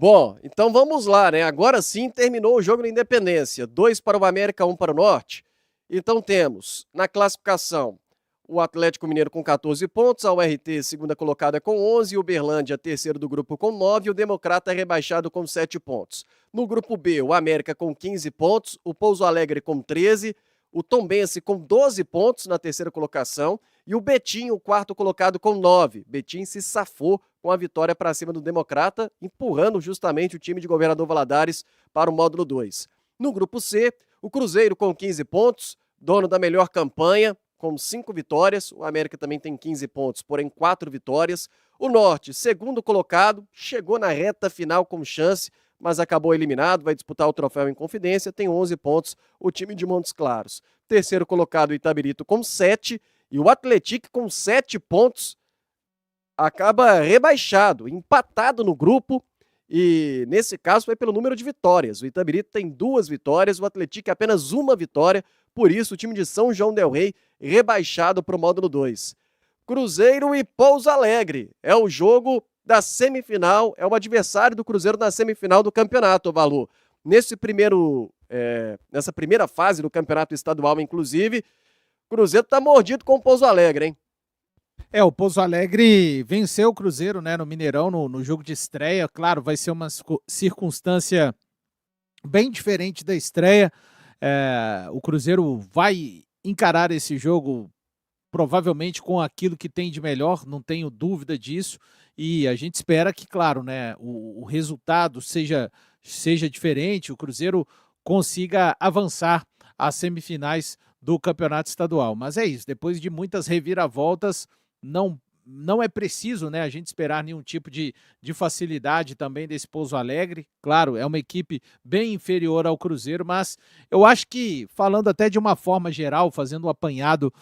Bom, então vamos lá, né? Agora sim terminou o jogo na Independência. 2 para o América, 1 para o Norte. Então temos, na classificação, o Atlético Mineiro com 14 pontos, a URT segunda colocada com 11, o Uberlândia terceiro do grupo com 9 e o Democrata rebaixado com 7 pontos. No grupo B, o América com 15 pontos, o Pouso Alegre com 13, o Tombense com 12 pontos na terceira colocação e o Betim, o quarto colocado com 9. Betim se safou com a vitória para cima do Democrata, empurrando justamente o time de Governador Valadares para o módulo 2. No grupo C, o Cruzeiro com 15 pontos, dono da melhor campanha, com 5 vitórias. O América também tem 15 pontos, porém 4 vitórias. O Norte, segundo colocado, chegou na reta final com chance, mas acabou eliminado, vai disputar o troféu em Confidência, tem 11 pontos o time de Montes Claros. Terceiro colocado, o Itabirito, com 7, e o Atlético com 7 pontos, acaba rebaixado, empatado no grupo, e nesse caso foi pelo número de vitórias. O Itabirito tem 2 vitórias, o Atlético apenas 1 vitória, por isso o time de São João del Rei rebaixado para o módulo 2. Cruzeiro e Pouso Alegre é o jogo da semifinal, é o adversário do Cruzeiro na semifinal do campeonato, Valu. Nessa primeira fase do campeonato estadual, inclusive, o Cruzeiro tá mordido com o Pouso Alegre, hein? O Pouso Alegre venceu o Cruzeiro, né, no Mineirão, no jogo de estreia. Claro, vai ser uma circunstância bem diferente da estreia. O Cruzeiro vai encarar esse jogo provavelmente com aquilo que tem de melhor, não tenho dúvida disso, e a gente espera que, claro, né, o resultado seja diferente, o Cruzeiro consiga avançar às semifinais do campeonato estadual. Mas é isso, depois de muitas reviravoltas, não é preciso, né, a gente esperar nenhum tipo de facilidade também desse Pouso Alegre. Claro, é uma equipe bem inferior ao Cruzeiro, mas eu acho que, falando até de uma forma geral, fazendo um apanhado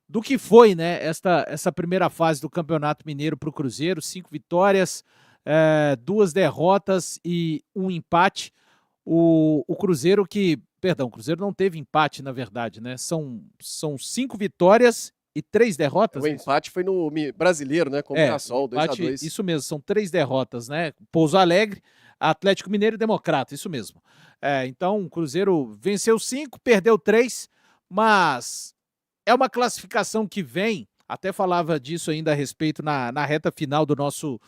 do que foi, né, essa primeira fase do Campeonato Mineiro para o Cruzeiro, 5 vitórias, 2 derrotas e 1 empate. O Cruzeiro o Cruzeiro não teve empate, na verdade, né? São 5 vitórias e 3 derrotas. O empate foi no Brasileiro, né? Com o Mirassol, 2-2. Isso mesmo, são 3 derrotas, né? Pouso Alegre, Atlético Mineiro e Democrata, isso mesmo. Então, o Cruzeiro venceu 5, perdeu 3, mas é uma classificação que vem, até falava disso ainda a respeito na reta final do nosso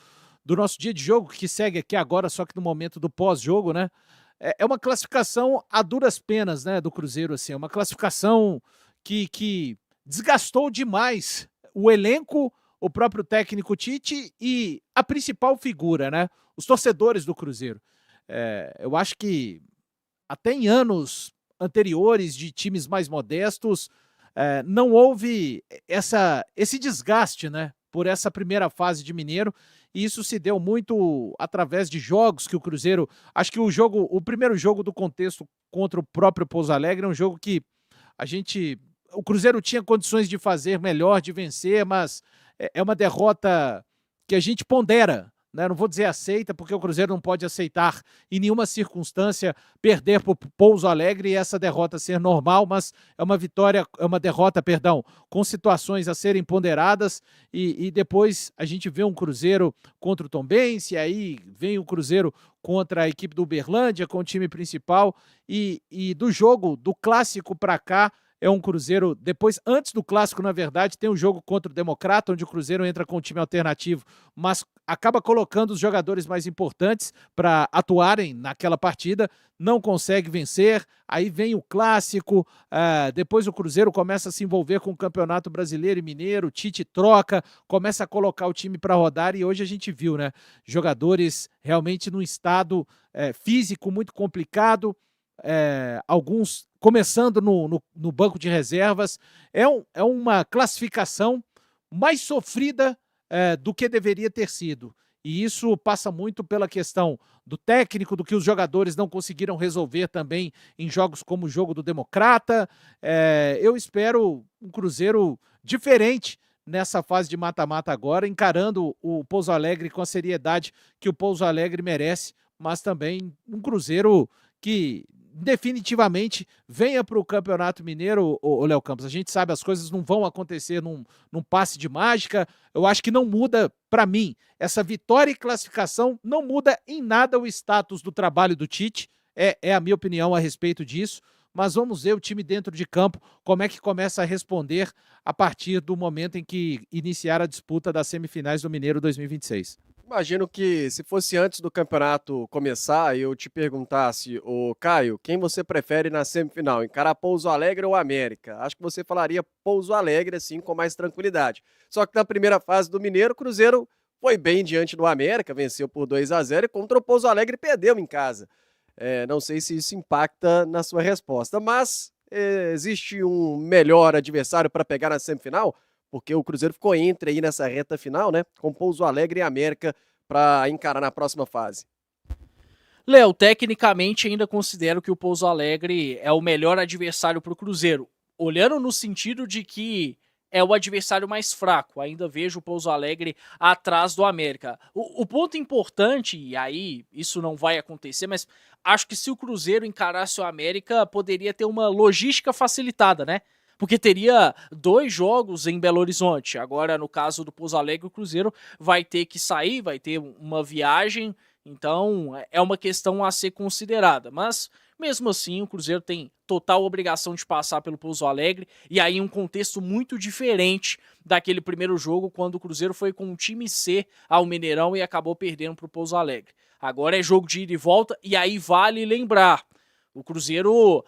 dia de jogo, que segue aqui agora, só que no momento do pós-jogo, né? É uma classificação a duras penas, né, do Cruzeiro, assim, é uma classificação que desgastou demais o elenco, o próprio técnico Tite e a principal figura, né, os torcedores do Cruzeiro. Eu acho que até em anos anteriores de times mais modestos, não houve esse desgaste, né, por essa primeira fase de Mineiro, e isso se deu muito através de jogos que o Cruzeiro, acho que o primeiro jogo do contexto contra o próprio Pouso Alegre é um jogo que o Cruzeiro tinha condições de fazer melhor, de vencer, mas é uma derrota que a gente pondera, né? Não vou dizer aceita, porque o Cruzeiro não pode aceitar em nenhuma circunstância perder para o Pouso Alegre e essa derrota ser normal, mas é uma derrota, com situações a serem ponderadas, e depois a gente vê um Cruzeiro contra o Tombense, aí vem o Cruzeiro contra a equipe do Uberlândia, com o time principal, e do jogo, do clássico para cá, é um Cruzeiro, depois, antes do clássico, na verdade, tem um jogo contra o Democrata, onde o Cruzeiro entra com um time alternativo, mas acaba colocando os jogadores mais importantes para atuarem naquela partida, não consegue vencer, aí vem o clássico, depois o Cruzeiro começa a se envolver com o Campeonato Brasileiro e Mineiro, Tite troca, começa a colocar o time para rodar, e hoje a gente viu, né, jogadores realmente num estado físico muito complicado, alguns começando no banco de reservas. É uma classificação mais sofrida do que deveria ter sido. E isso passa muito pela questão do técnico, do que os jogadores não conseguiram resolver também em jogos como o jogo do Democrata. Eu espero um Cruzeiro diferente nessa fase de mata-mata agora, encarando o Pouso Alegre com a seriedade que o Pouso Alegre merece, mas também um Cruzeiro que definitivamente venha para o Campeonato Mineiro, o Léo Campos. A gente sabe, as coisas não vão acontecer num passe de mágica. Eu acho que não muda, para mim, essa vitória e classificação não muda em nada o status do trabalho do Tite. É a minha opinião a respeito disso. Mas vamos ver o time dentro de campo, como é que começa a responder a partir do momento em que iniciar a disputa das semifinais do Mineiro 2026. Imagino que se fosse antes do campeonato começar, eu te perguntasse, ô Caio, quem você prefere na semifinal, encarar Pouso Alegre ou América? Acho que você falaria Pouso Alegre, assim, com mais tranquilidade. Só que na primeira fase do Mineiro, o Cruzeiro foi bem diante do América, venceu por 2-0 e contra o Pouso Alegre perdeu em casa. Não sei se isso impacta na sua resposta, mas existe um melhor adversário para pegar na semifinal? Porque o Cruzeiro ficou entre aí nessa reta final, né? Com Pouso Alegre e América para encarar na próxima fase. Léo, tecnicamente ainda considero que o Pouso Alegre é o melhor adversário para o Cruzeiro. Olhando no sentido de que é o adversário mais fraco. Ainda vejo o Pouso Alegre atrás do América. O ponto importante, e aí isso não vai acontecer, mas acho que se o Cruzeiro encarasse o América, poderia ter uma logística facilitada, né? Porque teria 2 jogos em Belo Horizonte. Agora, no caso do Pouso Alegre, o Cruzeiro vai ter que sair, vai ter uma viagem. Então, é uma questão a ser considerada. Mas, mesmo assim, o Cruzeiro tem total obrigação de passar pelo Pouso Alegre. E aí, um contexto muito diferente daquele primeiro jogo, quando o Cruzeiro foi com o time C ao Mineirão e acabou perdendo para o Pouso Alegre. Agora é jogo de ida e volta. E aí, vale lembrar, o Cruzeiro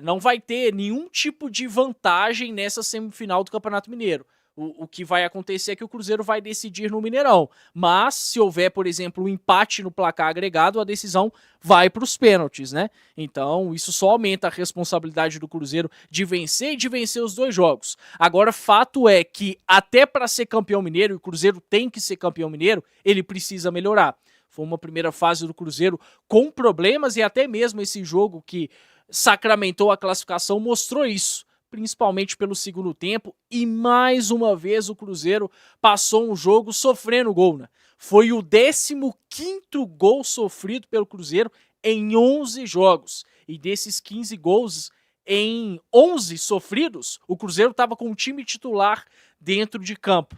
não vai ter nenhum tipo de vantagem nessa semifinal do Campeonato Mineiro. O que vai acontecer é que o Cruzeiro vai decidir no Mineirão. Mas, se houver, por exemplo, um empate no placar agregado, a decisão vai para os pênaltis, né? Então, isso só aumenta a responsabilidade do Cruzeiro de vencer e de vencer os 2 jogos. Agora, fato é que, até para ser campeão mineiro, e o Cruzeiro tem que ser campeão mineiro, ele precisa melhorar. Foi uma primeira fase do Cruzeiro com problemas, e até mesmo esse jogo que sacramentou a classificação mostrou isso, principalmente pelo segundo tempo, e mais uma vez o Cruzeiro passou um jogo sofrendo gol, né? Foi o 15º gol sofrido pelo Cruzeiro em 11 jogos, e desses 15 gols, em 11 sofridos, o Cruzeiro estava com o time titular dentro de campo.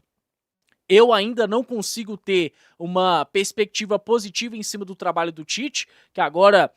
Eu ainda não consigo ter uma perspectiva positiva em cima do trabalho do Tite, que agora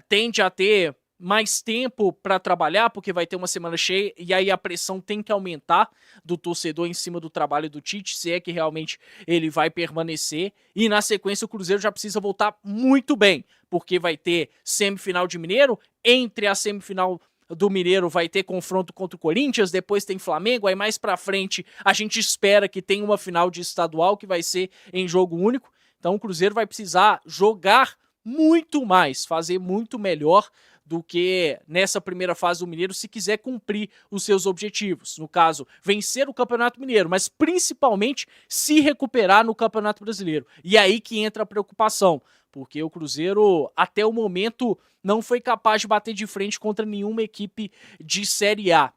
tende a ter mais tempo para trabalhar, porque vai ter uma semana cheia, e aí a pressão tem que aumentar do torcedor em cima do trabalho do Tite, se é que realmente ele vai permanecer, e na sequência o Cruzeiro já precisa voltar muito bem, porque vai ter semifinal de Mineiro, entre a semifinal do Mineiro vai ter confronto contra o Corinthians, depois tem Flamengo, aí mais pra frente a gente espera que tenha uma final de estadual que vai ser em jogo único, então o Cruzeiro vai precisar jogar muito mais, fazer muito melhor do que nessa primeira fase do Mineiro, se quiser cumprir os seus objetivos. No caso, vencer o Campeonato Mineiro, mas principalmente se recuperar no Campeonato Brasileiro. E aí que entra a preocupação, porque o Cruzeiro, até o momento, não foi capaz de bater de frente contra nenhuma equipe de Série A.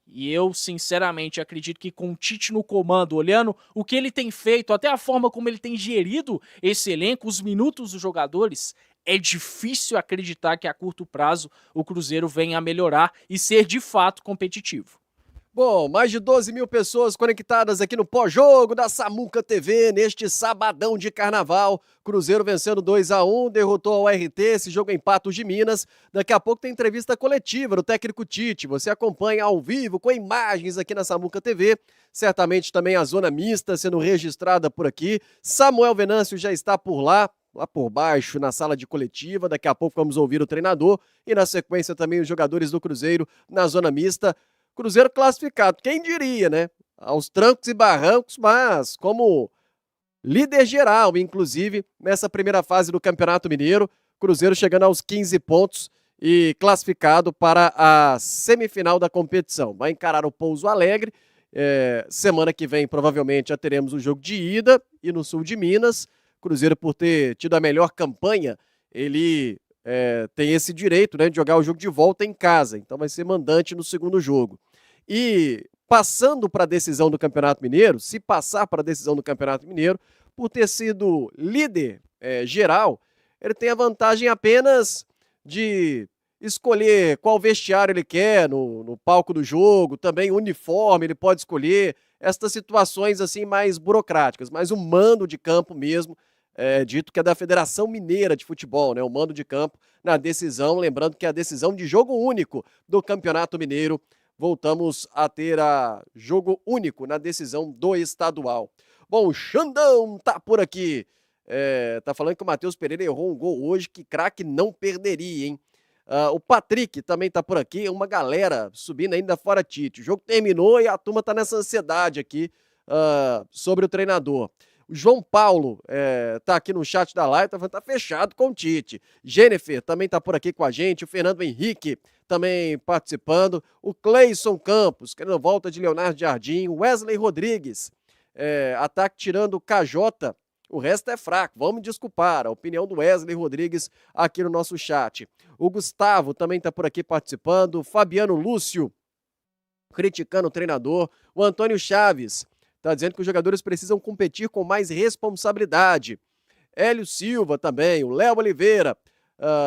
E eu, sinceramente, acredito que com o Tite no comando, olhando o que ele tem feito, até a forma como ele tem gerido esse elenco, os minutos dos jogadores, é difícil acreditar que a curto prazo o Cruzeiro venha a melhorar e ser de fato competitivo. Bom, mais de 12 mil pessoas conectadas aqui no pós-jogo da Samuca TV neste sabadão de carnaval. Cruzeiro vencendo 2-1, derrotou o RT, esse jogo em Patos de Minas. Daqui a pouco tem entrevista coletiva do técnico Tite. Você acompanha ao vivo com imagens aqui na Samuca TV. Certamente também a zona mista sendo registrada por aqui. Samuel Venâncio já está por lá por baixo, na sala de coletiva. Daqui a pouco vamos ouvir o treinador e na sequência também os jogadores do Cruzeiro na zona mista. Cruzeiro classificado, quem diria, né? Aos trancos e barrancos, mas como líder geral, inclusive, nessa primeira fase do Campeonato Mineiro. Cruzeiro chegando aos 15 pontos e classificado para a semifinal da competição. Vai encarar o Pouso Alegre. Semana que vem, provavelmente, já teremos o jogo de ida e no sul de Minas. Cruzeiro, por ter tido a melhor campanha, ele tem esse direito, né, de jogar o jogo de volta em casa. Então vai ser mandante no segundo jogo. E passando para a decisão do Campeonato Mineiro, se passar para a decisão do Campeonato Mineiro, por ter sido líder geral, ele tem a vantagem apenas de escolher qual vestiário ele quer no palco do jogo, também uniforme ele pode escolher, estas situações assim mais burocráticas, mas o mando de campo mesmo, dito que é da Federação Mineira de Futebol, né? O mando de campo na decisão, lembrando que é a decisão de jogo único do Campeonato Mineiro. Voltamos a ter a jogo único na decisão do estadual. Bom, o Xandão tá por aqui. Tá falando que o Matheus Pereira errou um gol hoje, que craque não perderia, hein? O Patrick também tá por aqui, uma galera subindo ainda fora Tite. O jogo terminou e a turma tá nessa ansiedade aqui sobre o treinador. O João Paulo tá aqui no chat da live, tá falando que tá fechado com o Tite. Jennifer também tá por aqui com a gente. O Fernando Henrique também participando. O Cleison Campos, querendo volta de Leonardo Jardim. O Wesley Rodrigues, ataque tirando o KJ. O resto é fraco, vamos desculpar. A opinião do Wesley Rodrigues aqui no nosso chat. O Gustavo também está por aqui participando. O Fabiano Lúcio criticando o treinador. O Antônio Chaves está dizendo que os jogadores precisam competir com mais responsabilidade. Hélio Silva também. O Léo Oliveira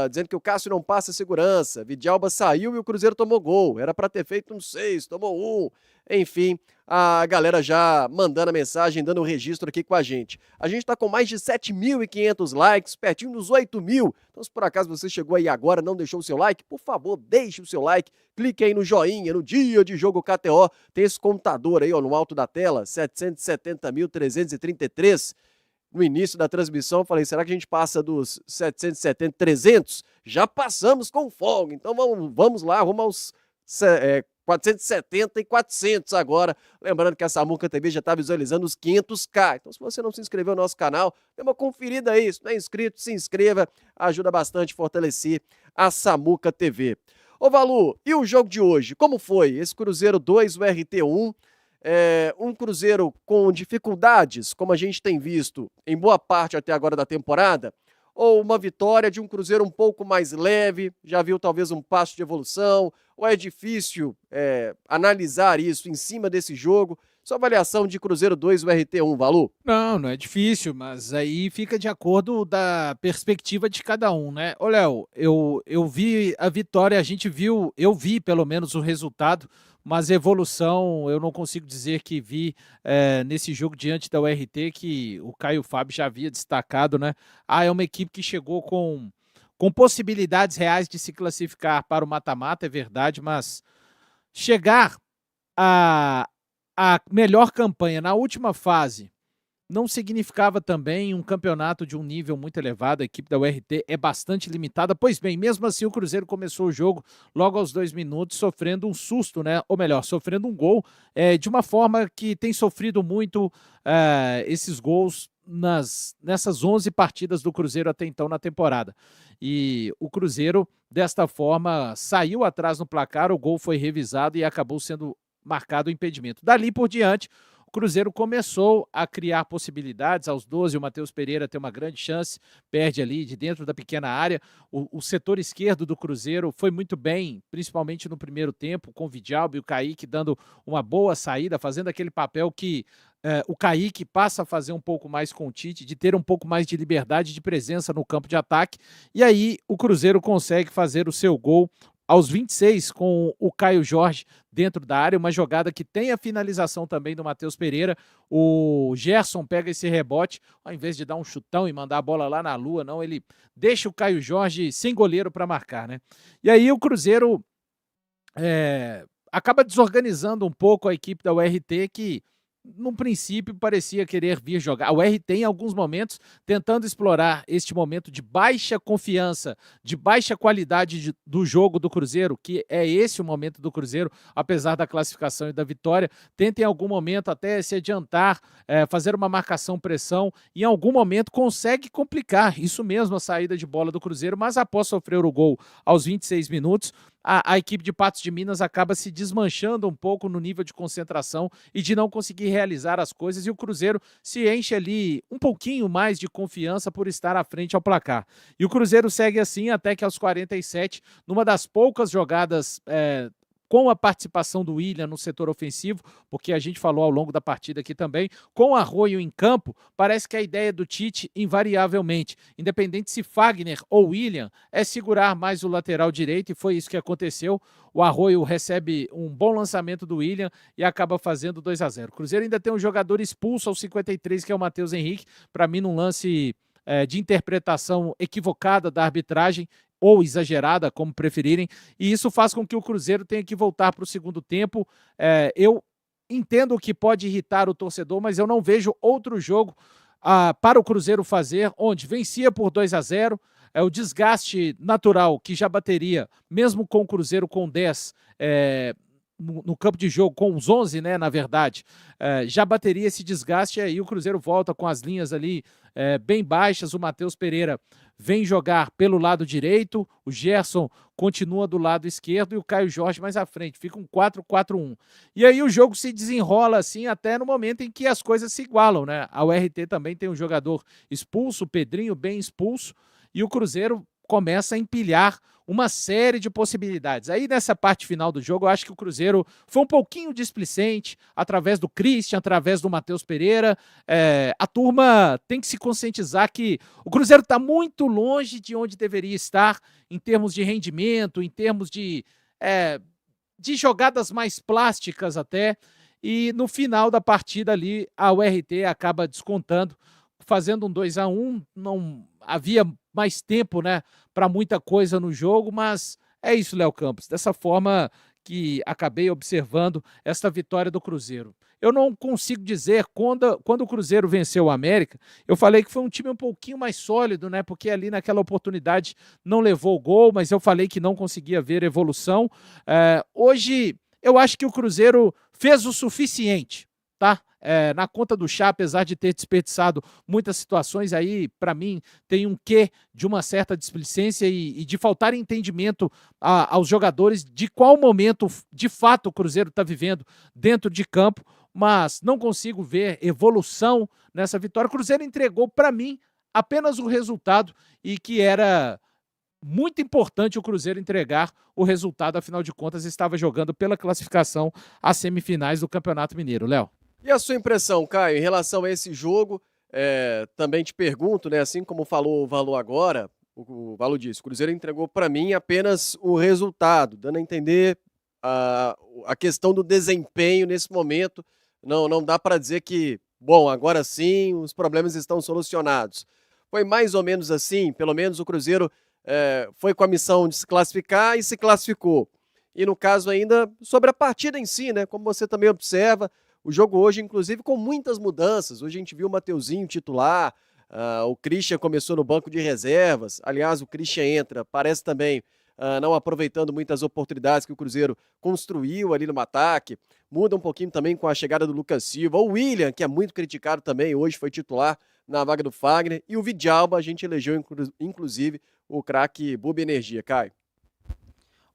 dizendo que o Cássio não passa segurança. Vidalba saiu e o Cruzeiro tomou gol. Era para ter feito 6, tomou 1. Enfim, a galera já mandando a mensagem, dando o registro aqui com a gente. A gente está com mais de 7.500 likes, pertinho dos 8.000. Então, se por acaso você chegou aí agora e não deixou o seu like, por favor, deixe o seu like. Clique aí no joinha, no Dia de Jogo KTO. Tem esse computador aí, ó, no alto da tela, 770.333. No início da transmissão, eu falei, será que a gente passa dos 770, 300? Já passamos com folga, então vamos lá, rumo aos 470 e 400 agora. Lembrando que a Samuca TV já está visualizando os 500k. Então, se você não se inscreveu no nosso canal, dê uma conferida aí. Se não é inscrito, se inscreva. Ajuda bastante a fortalecer a Samuca TV. Ô, Valu, e o jogo de hoje? Como foi? Esse Cruzeiro 2, o RT1. Um Cruzeiro com dificuldades, como a gente tem visto em boa parte até agora da temporada, ou uma vitória de um Cruzeiro um pouco mais leve, já viu talvez um passo de evolução, ou é difícil analisar isso em cima desse jogo? Sua avaliação de Cruzeiro 2, o RT1, Valu? Não é difícil, mas aí fica de acordo da perspectiva de cada um, né? Ô, Léo, eu vi a vitória, eu vi pelo menos o resultado, mas evolução eu não consigo dizer que vi nesse jogo diante da URT, que o Caio Fábio já havia destacado, né? É uma equipe que chegou com possibilidades reais de se classificar para o mata-mata, é verdade, mas chegar a melhor campanha na última fase não significava também um campeonato de um nível muito elevado. A equipe da URT é bastante limitada. Pois bem, mesmo assim o Cruzeiro começou o jogo logo aos 2 minutos sofrendo um susto, né? Ou melhor, sofrendo um gol de uma forma que tem sofrido muito esses gols nessas 11 partidas do Cruzeiro até então na temporada. E o Cruzeiro, desta forma, saiu atrás no placar, o gol foi revisado e acabou sendo marcado o impedimento. Dali por diante, o Cruzeiro começou a criar possibilidades. Aos 12, o Matheus Pereira tem uma grande chance, perde ali de dentro da pequena área. O setor esquerdo do Cruzeiro foi muito bem, principalmente no primeiro tempo, com o Vidalba e o Kaique dando uma boa saída, fazendo aquele papel que o Kaique passa a fazer um pouco mais com o Tite, de ter um pouco mais de liberdade de presença no campo de ataque. E aí o Cruzeiro consegue fazer o seu gol aos 26, com o Caio Jorge dentro da área, uma jogada que tem a finalização também do Matheus Pereira. O Gerson pega esse rebote, ao invés de dar um chutão e mandar a bola lá na lua, não, ele deixa o Caio Jorge sem goleiro para marcar, né? E aí o Cruzeiro acaba desorganizando um pouco a equipe da URT, que no princípio parecia querer vir jogar. A URT em alguns momentos tentando explorar este momento de baixa confiança, de baixa qualidade do jogo do Cruzeiro, que é esse o momento do Cruzeiro, apesar da classificação e da vitória, tenta em algum momento até se adiantar, fazer uma marcação-pressão, e em algum momento consegue complicar, isso mesmo, a saída de bola do Cruzeiro, mas após sofrer o gol aos 26 minutos, a equipe de Patos de Minas acaba se desmanchando um pouco no nível de concentração e de não conseguir realizar as coisas, e o Cruzeiro se enche ali um pouquinho mais de confiança por estar à frente ao placar. E o Cruzeiro segue assim até que aos 47, numa das poucas jogadas com a participação do William no setor ofensivo, porque a gente falou ao longo da partida aqui também, com o Arroyo em campo, parece que a ideia do Tite, invariavelmente, independente se Fagner ou William, é segurar mais o lateral direito, e foi isso que aconteceu. O Arroyo recebe um bom lançamento do William e acaba fazendo 2-0. O Cruzeiro ainda tem um jogador expulso aos 53, que é o Matheus Henrique, para mim num lance de interpretação equivocada da arbitragem, ou exagerada, como preferirem, e isso faz com que o Cruzeiro tenha que voltar para o segundo tempo. Eu entendo que pode irritar o torcedor, mas eu não vejo outro jogo para o Cruzeiro fazer, onde vencia por 2-0, o desgaste natural que já bateria, mesmo com o Cruzeiro com 10, no campo de jogo, com os 11, né, na verdade, já bateria esse desgaste, e aí o Cruzeiro volta com as linhas ali bem baixas. O Matheus Pereira vem jogar pelo lado direito, o Gerson continua do lado esquerdo e o Caio Jorge mais à frente, fica um 4-4-1. E aí o jogo se desenrola assim até no momento em que as coisas se igualam, né? A URT também tem um jogador expulso, o Pedrinho bem expulso, e o Cruzeiro começa a empilhar uma série de possibilidades. Aí nessa parte final do jogo, eu acho que o Cruzeiro foi um pouquinho displicente, através do Christian, através do Matheus Pereira. A turma tem que se conscientizar que o Cruzeiro está muito longe de onde deveria estar em termos de rendimento, em termos de jogadas mais plásticas até, e no final da partida ali, a URT acaba descontando, fazendo um 2-1, não havia mais tempo, né, para muita coisa no jogo, mas é isso, Léo Campos, dessa forma que acabei observando esta vitória do Cruzeiro. Eu não consigo dizer, quando o Cruzeiro venceu o América, eu falei que foi um time um pouquinho mais sólido, né, porque ali naquela oportunidade não levou o gol, mas eu falei que não conseguia ver evolução. Hoje, eu acho que o Cruzeiro fez o suficiente, tá? Na conta do chá, apesar de ter desperdiçado muitas situações, aí, para mim, tem um quê de uma certa displicência e de faltar entendimento aos jogadores de qual momento, de fato, o Cruzeiro está vivendo dentro de campo, mas não consigo ver evolução nessa vitória. O Cruzeiro entregou, para mim, apenas o resultado, e que era muito importante o Cruzeiro entregar o resultado, afinal de contas, estava jogando pela classificação às semifinais do Campeonato Mineiro. Léo. E a sua impressão, Caio, em relação a esse jogo? Também te pergunto, né, assim como falou o Valor agora, o Valor disse, o Cruzeiro entregou para mim apenas o resultado, dando a entender a questão do desempenho nesse momento. Não dá para dizer que, bom, agora sim os problemas estão solucionados. Foi mais ou menos assim, pelo menos o Cruzeiro foi com a missão de se classificar e se classificou. E no caso ainda sobre a partida em si, né, como você também observa, o jogo hoje, inclusive, com muitas mudanças. Hoje a gente viu o Mateuzinho titular, o Christian começou no banco de reservas. Aliás, o Christian entra, parece também não aproveitando muitas oportunidades que o Cruzeiro construiu ali no ataque. Muda um pouquinho também com a chegada do Lucas Silva. O William, que é muito criticado também, hoje foi titular na vaga do Fagner. E o Vidalba, a gente elegeu, inclusive, o craque Buba Energia. Caio.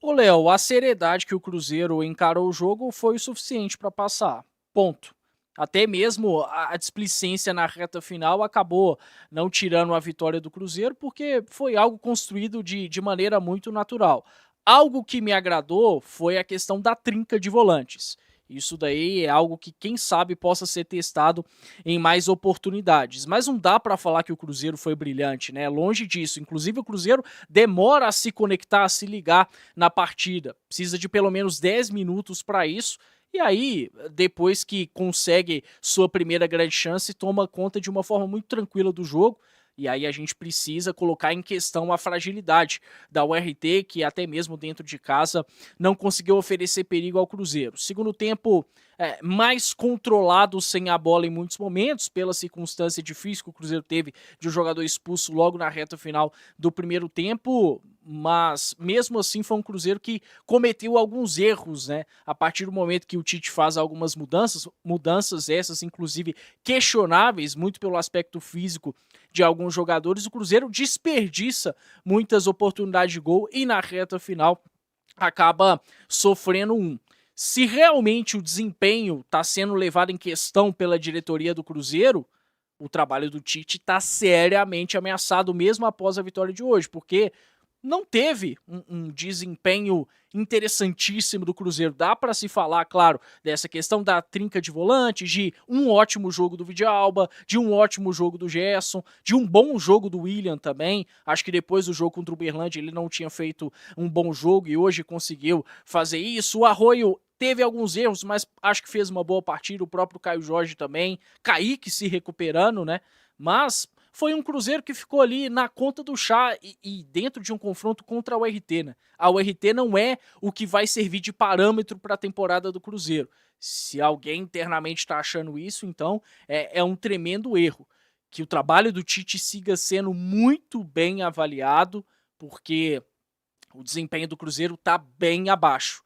Ô, Léo, a seriedade que o Cruzeiro encarou o jogo foi o suficiente para passar. Ponto. Até mesmo a displicência na reta final acabou não tirando a vitória do Cruzeiro, porque foi algo construído de maneira muito natural. Algo que me agradou foi a questão da trinca de volantes. Isso daí é algo que, quem sabe, possa ser testado em mais oportunidades. Mas não dá para falar que o Cruzeiro foi brilhante, né? Longe disso. Inclusive, o Cruzeiro demora a se conectar, a se ligar na partida. Precisa de pelo menos 10 minutos para isso. E aí, depois que consegue sua primeira grande chance, toma conta de uma forma muito tranquila do jogo. E aí a gente precisa colocar em questão a fragilidade da URT, que até mesmo dentro de casa não conseguiu oferecer perigo ao Cruzeiro. Segundo tempo mais controlado sem a bola em muitos momentos, pela circunstância difícil que o Cruzeiro teve de um jogador expulso logo na reta final do primeiro tempo, mas mesmo assim foi um Cruzeiro que cometeu alguns erros, né? A partir do momento que o Tite faz algumas mudanças essas inclusive questionáveis, muito pelo aspecto físico de alguns jogadores, o Cruzeiro desperdiça muitas oportunidades de gol e na reta final acaba sofrendo um. Se realmente o desempenho está sendo levado em questão pela diretoria do Cruzeiro, o trabalho do Tite está seriamente ameaçado mesmo após a vitória de hoje, porque não teve um desempenho interessantíssimo do Cruzeiro. Dá para se falar, claro, dessa questão da trinca de volantes, de um ótimo jogo do Vidalba, de um ótimo jogo do Gerson, de um bom jogo do William também. Acho que depois do jogo contra o Uberlândia ele não tinha feito um bom jogo e hoje conseguiu fazer isso. O Arroio teve alguns erros, mas acho que fez uma boa partida. O próprio Caio Jorge também. Kaique se recuperando, né? Mas foi um Cruzeiro que ficou ali na conta do chá e dentro de um confronto contra a URT, né? A URT não é o que vai servir de parâmetro para a temporada do Cruzeiro. Se alguém internamente está achando isso, então é um tremendo erro. Que o trabalho do Tite siga sendo muito bem avaliado, porque o desempenho do Cruzeiro está bem abaixo.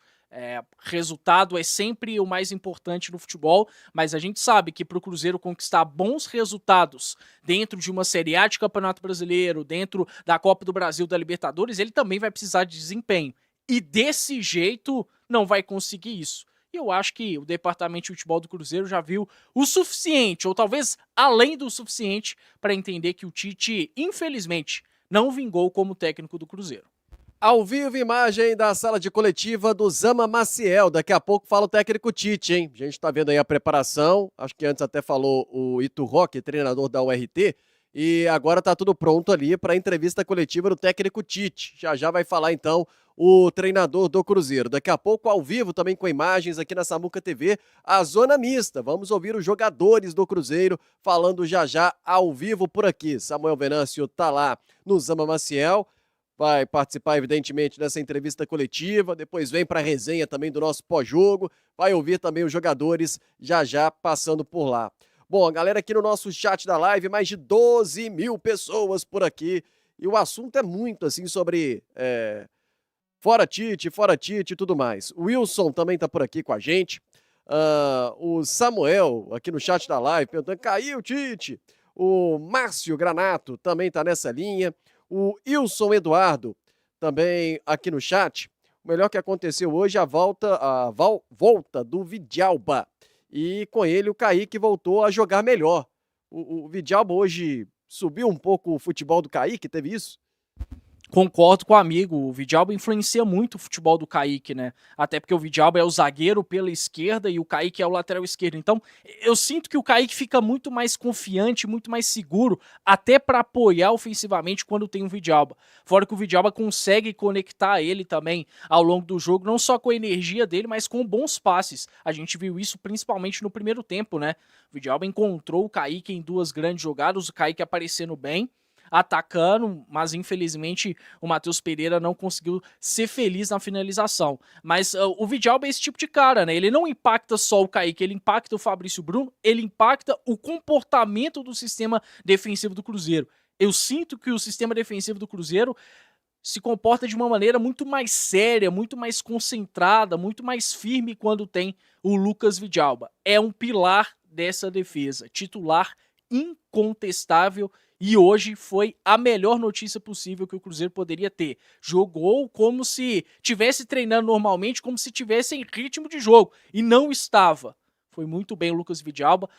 Resultado é sempre o mais importante no futebol, mas a gente sabe que para o Cruzeiro conquistar bons resultados dentro de uma Série A de Campeonato Brasileiro, dentro da Copa do Brasil, da Libertadores, ele também vai precisar de desempenho. E desse jeito não vai conseguir isso. E eu acho que o departamento de futebol do Cruzeiro já viu o suficiente, ou talvez além do suficiente, para entender que o Tite, infelizmente, não vingou como técnico do Cruzeiro. Ao vivo, imagem da sala de coletiva do Zama Maciel. Daqui a pouco fala o técnico Tite, hein? A gente tá vendo aí a preparação. Acho que antes até falou o Ito Roque, treinador da URT. E agora tá tudo pronto ali para a entrevista coletiva do técnico Tite. Já vai falar então o treinador do Cruzeiro. Daqui a pouco, ao vivo, também com imagens aqui na Samuca TV, a Zona Mista. Vamos ouvir os jogadores do Cruzeiro falando já ao vivo por aqui. Samuel Venâncio tá lá no Zama Maciel. Vai participar, evidentemente, dessa entrevista coletiva, depois vem para a resenha também do nosso pós-jogo, vai ouvir também os jogadores já passando por lá. Bom, a galera aqui no nosso chat da live, mais de 12 mil pessoas por aqui, e o assunto é muito, assim, sobre fora Tite e tudo mais. O Wilson também tá por aqui com a gente, o Samuel, aqui no chat da live, perguntando, caiu Tite? O Márcio Granato também tá nessa linha. O Wilson Eduardo, também aqui no chat. O melhor que aconteceu hoje é a volta do Vidalba. E com ele o Kaique voltou a jogar melhor. O Vidalba hoje subiu um pouco o futebol do Kaique, teve isso? Concordo com o amigo, o Vidalba influencia muito o futebol do Kaique, né? Até porque o Vidalba é o zagueiro pela esquerda e o Kaique é o lateral esquerdo. Então, eu sinto que o Kaique fica muito mais confiante, muito mais seguro, até para apoiar ofensivamente quando tem o Vidalba. Fora que o Vidalba consegue conectar ele também ao longo do jogo, não só com a energia dele, mas com bons passes. A gente viu isso principalmente no primeiro tempo, né? O Vidalba encontrou o Kaique em duas grandes jogadas, o Kaique aparecendo bem, atacando, mas infelizmente o Matheus Pereira não conseguiu ser feliz na finalização. Mas o Vidalba é esse tipo de cara, né? Ele não impacta só o Kaique, ele impacta o Fabrício Bruno, ele impacta o comportamento do sistema defensivo do Cruzeiro. Eu sinto que o sistema defensivo do Cruzeiro se comporta de uma maneira muito mais séria, muito mais concentrada, muito mais firme quando tem o Lucas Vidalba. É um pilar dessa defesa, titular incontestável. E hoje foi a melhor notícia possível que o Cruzeiro poderia ter. Jogou como se estivesse treinando normalmente, como se estivesse em ritmo de jogo. E não estava. Foi muito bem o Lucas Vidalba.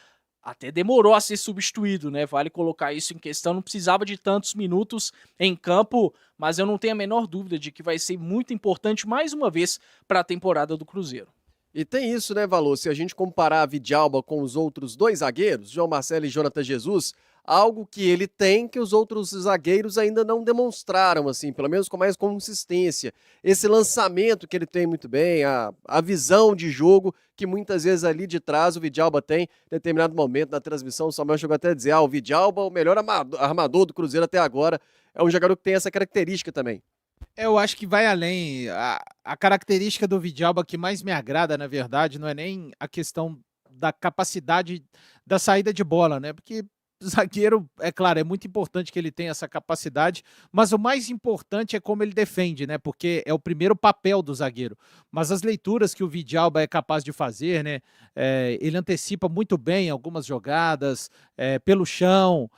Até demorou a ser substituído, né? Vale colocar isso em questão. Não precisava de tantos minutos em campo, mas eu não tenho a menor dúvida de que vai ser muito importante mais uma vez para a temporada do Cruzeiro. E tem isso, né, Valor? Se a gente comparar a Vidalba com os outros dois zagueiros, João Marcelo e Jonathan Jesus, algo que ele tem que os outros zagueiros ainda não demonstraram, assim, pelo menos com mais consistência. Esse lançamento que ele tem muito bem, a visão de jogo que muitas vezes ali de trás o Vidalba tem, em determinado momento na transmissão, o Samuel chegou até a dizer, o Vidalba, o melhor armador do Cruzeiro até agora, é um jogador que tem essa característica também. Eu acho que vai além. A característica do Vidalba que mais me agrada, na verdade, não é nem a questão da capacidade da saída de bola, né? Porque zagueiro, é claro, é muito importante que ele tenha essa capacidade, mas o mais importante é como ele defende, né? Porque é o primeiro papel do zagueiro. Mas as leituras que o Vidalba é capaz de fazer, né? Ele antecipa muito bem algumas jogadas, pelo chão,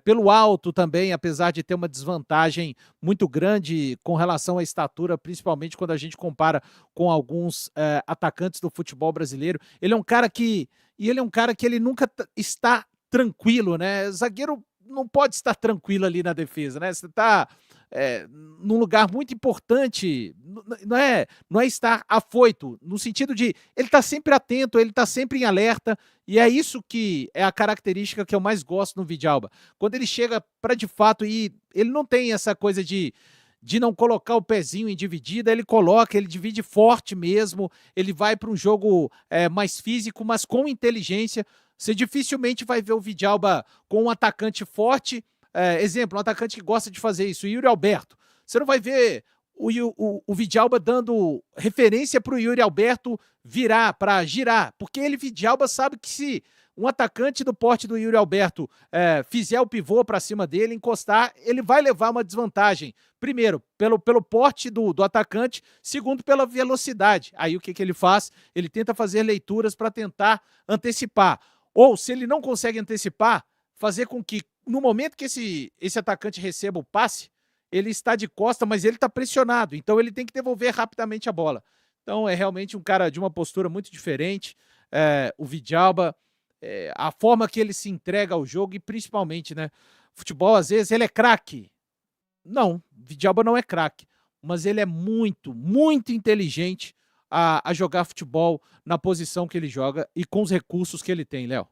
pelo alto também, apesar de ter uma desvantagem muito grande com relação à estatura, principalmente quando a gente compara com alguns atacantes do futebol brasileiro. Ele é um cara que ele nunca está tranquilo, né? Zagueiro não pode estar tranquilo ali na defesa, né? Você está num lugar muito importante, não é estar afoito, no sentido de ele tá sempre atento, ele tá sempre em alerta, e é isso que é a característica que eu mais gosto no Vidalba. Quando ele chega para de fato, e ele não tem essa coisa de não colocar o pezinho em dividida, ele coloca, ele divide forte mesmo, ele vai para um jogo mais físico, mas com inteligência. Você dificilmente vai ver o Vidalba com um atacante forte, exemplo, um atacante que gosta de fazer isso, o Yuri Alberto. Você não vai ver o Vidalba dando referência para o Yuri Alberto virar, para girar, porque ele, Vidalba, sabe que se um atacante do porte do Yuri Alberto fizer o pivô para cima dele, encostar, ele vai levar uma desvantagem. Primeiro, pelo porte do atacante, segundo, pela velocidade. Aí o que ele faz? Ele tenta fazer leituras para tentar antecipar. Ou, se ele não consegue antecipar, fazer com que, no momento que esse atacante receba o passe, ele está de costa, mas ele está pressionado, então ele tem que devolver rapidamente a bola. Então é realmente um cara de uma postura muito diferente, o Vidalba, a forma que ele se entrega ao jogo e principalmente, né, futebol às vezes ele é craque. Não, Vidalba não é craque, mas ele é muito, muito inteligente a jogar futebol na posição que ele joga e com os recursos que ele tem, Léo.